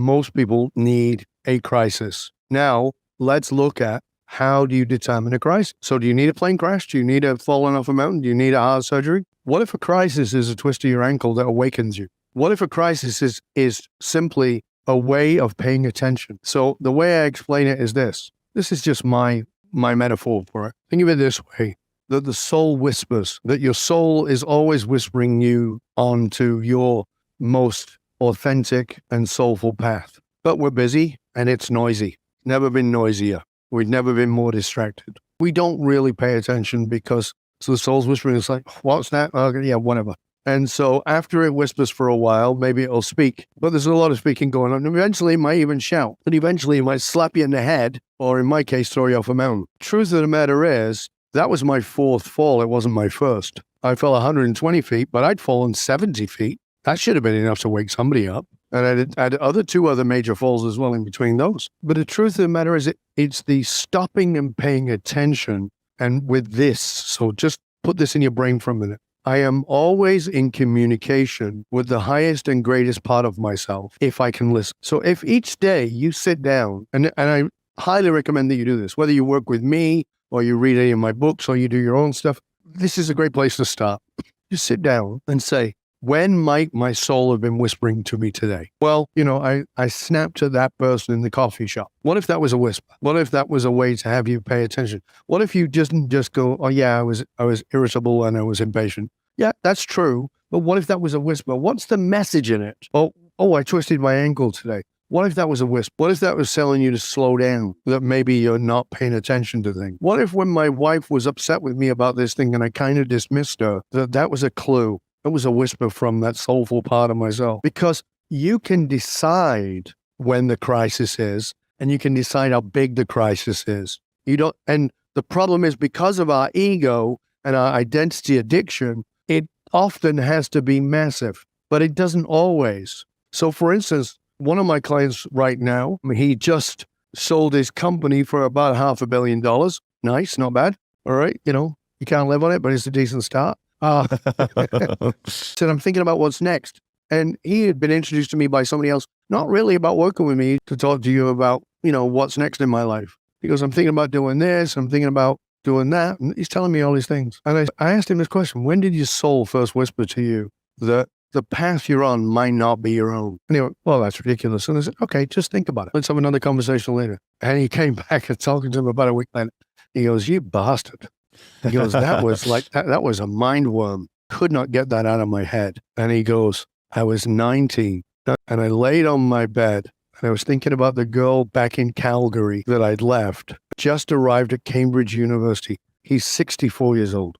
Most people need a crisis. Now, let's look at how do you determine a crisis? So do you need a plane crash? Do you need a falling off a mountain? Do you need a heart surgery? What if a crisis is a twist of your ankle that awakens you? What if a crisis is simply a way of paying attention? So the way I explain it is this. This is just my metaphor for it. Think of it this way, that the soul whispers, that your soul is always whispering you onto your most authentic and soulful path. But we're busy and it's noisy. Never been noisier. We've never been more distracted. We don't really pay attention because so the soul's whispering. It's like, what's that? Oh, yeah, whatever. And so after it whispers for a while, maybe it'll speak. But there's a lot of speaking going on. And eventually it might even shout. But eventually it might slap you in the head, or in my case, throw you off a mountain. Truth of the matter is, that was my fourth fall. It wasn't my first. I fell 120 feet, but I'd fallen 70 feet. That should have been enough to wake somebody up. And I had two other major falls as well in between those. But the truth of the matter is, it's the stopping and paying attention. And with this, so just put this in your brain for a minute. I am always in communication with the highest and greatest part of myself, if I can listen. So if each day you sit down, and I highly recommend that you do this, whether you work with me or you read any of my books or you do your own stuff, this is a great place to start. Just sit down and say, when might my soul have been whispering to me today? Well, I snapped at that person in the coffee shop. What if that was a whisper? What if that was a way to have you pay attention? What if you didn't just go, oh yeah, I was irritable and I was impatient. Yeah, that's true. But what if that was a whisper? What's the message in it? Oh, I twisted my ankle today. What if that was a whisper? What if that was telling you to slow down, that maybe you're not paying attention to things? What if when my wife was upset with me about this thing and I kind of dismissed her, that was a clue? It was a whisper from that soulful part of myself. Because you can decide when the crisis is, and you can decide how big the crisis is. And the problem is, because of our ego and our identity addiction, it often has to be massive, but it doesn't always. So for instance, one of my clients right now, he just sold his company for about $500 million. Nice, not bad. All right. You can't live on it, but it's a decent start. So I'm thinking about what's next. And he had been introduced to me by somebody else, not really about working with me, to talk to you about, what's next in my life. Because I'm thinking about doing this, I'm thinking about doing that. And he's telling me all these things. And I asked him this question: when did your soul first whisper to you that the path you're on might not be your own? And he went, well, that's ridiculous. And I said, okay, just think about it. Let's have another conversation later. And he came back and talking to him about a week later. He goes, you bastard. He goes, that was that was a mind worm. Could not get that out of my head. And he goes, I was 19 and I laid on my bed and I was thinking about the girl back in Calgary that I'd left, just arrived at Cambridge University. He's 64 years old.